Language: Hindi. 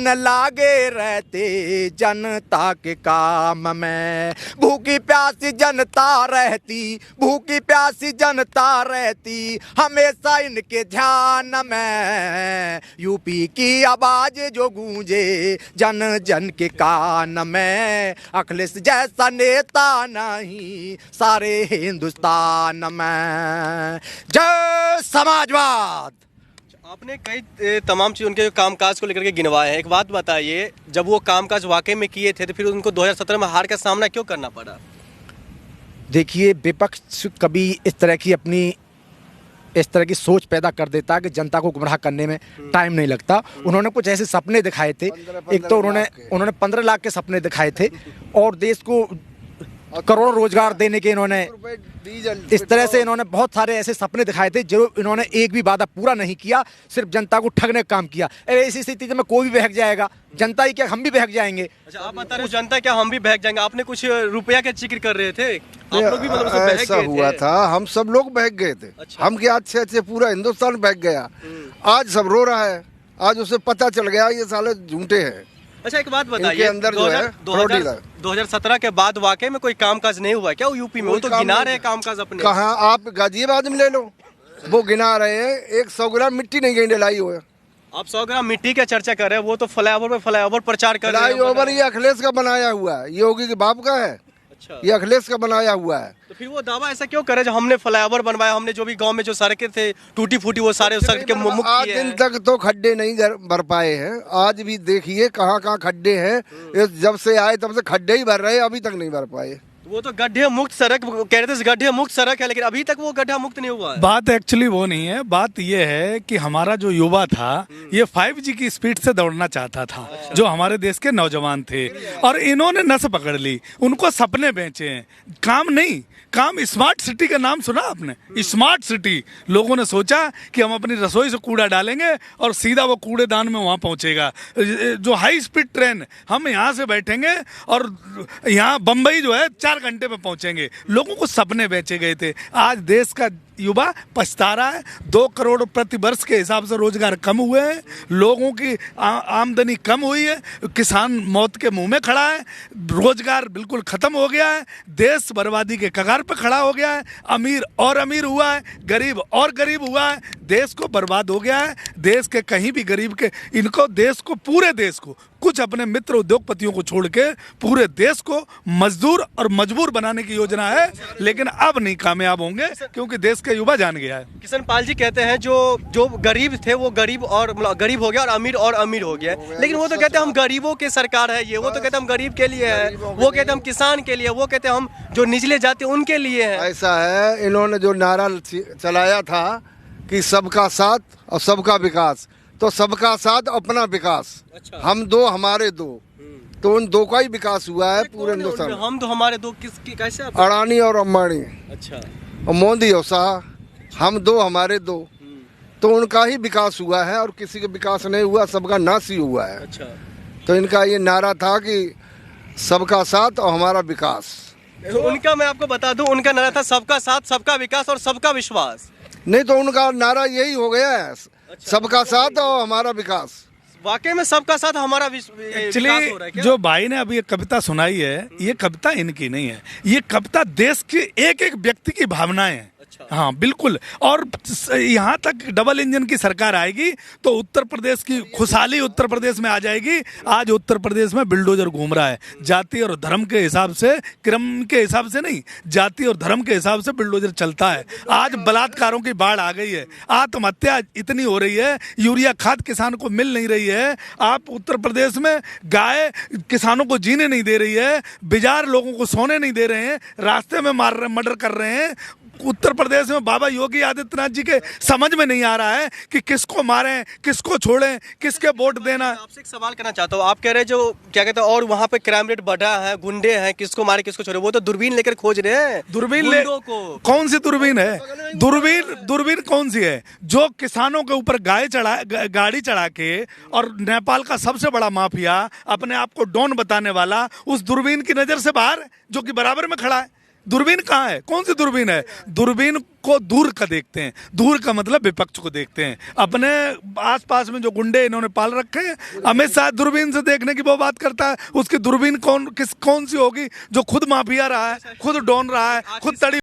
दिन लागे रहते जनता के काम में। भूखी प्यासी जनता रहती, भूखी प्यासी जनता रहती हमेशा इनके ध्यान में। यूपी की आवाज जो गूंजे जन जन के कान में। अखिलेश जैसा नेता नहीं सारे हिंदुस्तान में। जय समाजवाद। आपने कई तमाम चीज़ उनके कामकाज को लेकर के गिनवाए हैं। एक बात बताइए, जब वो कामकाज वाकई में किए थे तो फिर उनको 2017 में हार का सामना क्यों करना पड़ा? देखिए, विपक्ष कभी इस तरह की सोच पैदा कर देता है कि जनता को गुमराह करने में टाइम नहीं लगता। उन्होंने कुछ ऐसे सपने दिखाए थे। एक तो उन्होंने 15 लाख के सपने दिखाए थे और देश को करोड़ों रोजगार देने के इन्होंने इस तरह से इन्होंने बहुत सारे ऐसे सपने दिखाए थे जो इन्होंने एक भी वादा पूरा नहीं किया, सिर्फ जनता को ठगने का काम किया। ऐसी स्थिति में कोई भी बहक जाएगा, जनता ही क्या हम भी बहक जाएंगे। अच्छा, आप बता रहे हो जनता क्या हम भी बहक जाएंगे? आपने कुछ रुपया का जिक्र कर रहे थे, आप लोग भी मतलब उसमें बहक ऐसा गए हुआ थे? था, हम सब लोग बहक गए थे। अच्छा। हम क्या अच्छे पूरा हिंदुस्तान बहक गया। आज सब रो रहा है, आज उसे पता चल गया ये साले झूठे हैं। अच्छा, एक बात बताइए, इनके अंदर जो है 2017 के बाद वाकई में कोई कामकाज नहीं हुआ क्या यूपी में? वो तो गिना रहे हैं कामकाज अपने। कहाँ, आप गाजियाबाद में ले लो, वो गिना रहे हैं 100 ग्राम मिट्टी नहीं गई डलाई हुए। आप 100 ग्राम मिट्टी का चर्चा कर रहे हैं, वो तो फ्लाईओवर पे फ्लाईओवर प्रचार कर रहे हैं। फ्लाईओवर ये अखिलेश का बनाया हुआ है, ये योगी के बाप का है। अच्छा, ये अखिलेश का बनाया हुआ है। तो फिर वो दावा ऐसा क्यों करे जो हमने फ्लाईओवर बनवाया, हमने जो भी गांव में जो सड़कें थे टूटी फूटी वो सारे सड़क के मुक्त आज किए दिन हैं। तक तो खड्डे नहीं भर पाए हैं। आज भी देखिए कहाँ कहाँ खड्डे हैं। ये जब से आए तब से खड्डे ही भर रहे हैं, अभी तक नहीं भर पाए। वो तो गड्ढे मुक्त सड़क कह रहे थे, गड्ढे मुक्त सड़क है, लेकिन अभी तक वो गड्ढा मुक्त नहीं हुआ है। बात एक्चुअली वो नहीं है, बात ये है कि हमारा जो युवा था ये 5G की स्पीड से दौड़ना चाहता था। जो हमारे देश के नौजवान थे और इन्होंने नस पकड़ ली, उनको सपने बेचे हैं, काम नहीं। काम स्मार्ट सिटी का नाम सुना आपने? Smart city. लोगों ने सोचा कि हम अपनी रसोई से कूड़ा डालेंगे और सीधा वो कूड़ेदान में वहाँ पहुँचेगा। जो हाई स्पीड ट्रेन, हम यहाँ से बैठेंगे और यहाँ बम्बई जो है 4 घंटे में पहुँचेंगे। लोगों को सपने बेचे गए थे। आज देश का युवा पछता रहा है। 2 करोड़ प्रति वर्ष के हिसाब से रोजगार कम हुए हैं, लोगों की आमदनी कम हुई है, किसान मौत के मुंह में खड़ा है, रोजगार बिल्कुल खत्म हो गया है, देश बर्बादी के कगार पे खड़ा हो गया है, अमीर और अमीर हुआ है, गरीब और गरीब हुआ है, देश को बर्बाद हो गया है। देश के कहीं भी गरीब के इनको देश को, पूरे देश को, कुछ अपने मित्र उद्योगपतियों को छोड़ के पूरे देश को मजदूर और मजबूर बनाने की योजना है, लेकिन अब नहीं कामयाब होंगे क्योंकि देश का युवा जान गया है। किशन पाल जी कहते हैं जो गरीब थे वो गरीब हो गया और अमीर हो गया, लेकिन वो तो कहते हैं हम गरीबों की सरकार है ये, वो तो कहते हैं हम गरीब के लिए है, वो कहते हैं हम किसान के लिए, वो कहते हैं हम जो निचले जाति उनके लिए है। ऐसा है, इन्होंने जो नारा चलाया था कि सबका साथ और सबका विकास, तो सबका साथ अपना विकास। अच्छा। हम दो हमारे दो, तो उन दो का ही विकास हुआ है पूरे हिंदुस्तान। हम तो हमारे दो किसकी कैसे? अडानी और अंबानी। अच्छा। और मोदी और शाह, हम दो हमारे दो, तो उनका ही विकास हुआ है और किसी का विकास नहीं हुआ, सबका नाश ही हुआ है। अच्छा। तो इनका ये नारा था कि सबका साथ और हमारा विकास। तो उनका मैं आपको बता दूं, उनका नारा था सबका साथ, सबका विकास और सबका विश्वास। नहीं तो उनका नारा यही हो गया है, सबका साथ और हमारा विकास। वाकई में सबका साथ हमारा एक्चुअली जो भाई ने अभी ये कविता सुनाई है, ये कविता इनकी नहीं है, ये कविता देश के एक एक व्यक्ति की भावनाएं हैं। अच्छा। हाँ बिल्कुल। और यहाँ तक डबल इंजन की सरकार आएगी तो उत्तर प्रदेश की खुशहाली उत्तर प्रदेश में आ जाएगी। आज उत्तर प्रदेश में बिल्डोजर घूम रहा है, जाति और धर्म के हिसाब से, क्रम के हिसाब से नहीं, जाति और धर्म के हिसाब से बिल्डोजर चलता है। आज बलात्कारों की बाढ़ आ गई है, आत्महत्या इतनी हो रही है, यूरिया खाद किसान को मिल नहीं रही है। आप उत्तर प्रदेश में गाय किसानों को जीने नहीं दे रही है, बिजार लोगों को सोने नहीं दे रहे हैं, रास्ते में मार रहे, मर्डर कर रहे हैं। उत्तर प्रदेश में बाबा योगी आदित्यनाथ जी के समझ में नहीं आ रहा है कि किसको मारें, किसको छोड़ें, किसके वोट देना। आपसे एक सवाल करना चाहता हूँ, आप कह रहे जो क्या कहते हैं और वहाँ पे क्राइम रेट बढ़ा है, गुंडे हैं, किसको मारे किसको छोड़े, वो तो दूरबीन लेकर खोज रहे हैं। दूरबीन ले को कौन सी दूरबीन है? दूरबीन कौन सी है? जो किसानों के ऊपर गाड़ी चढ़ा के और नेपाल का सबसे बड़ा माफिया अपने आप को डॉन बताने वाला, उस दूरबीन की नजर से बाहर जो कि बराबर में खड़ा है। दूरबीन कहाँ है? कौन सी दूरबीन है? दूरबीन को दूर का देखते हैं। दूर का मतलब विपक्ष को देखते हैं। अपने आसपास में जो गुंडे इन्होंने पाल रखे हैं, अमित शाह दूरबीन से देखने की वो बात करता है। उसकी दूरबीन कौन सी होगी जो खुद माफिया रहा है, खुद डॉन रहा है, खुद तड़ी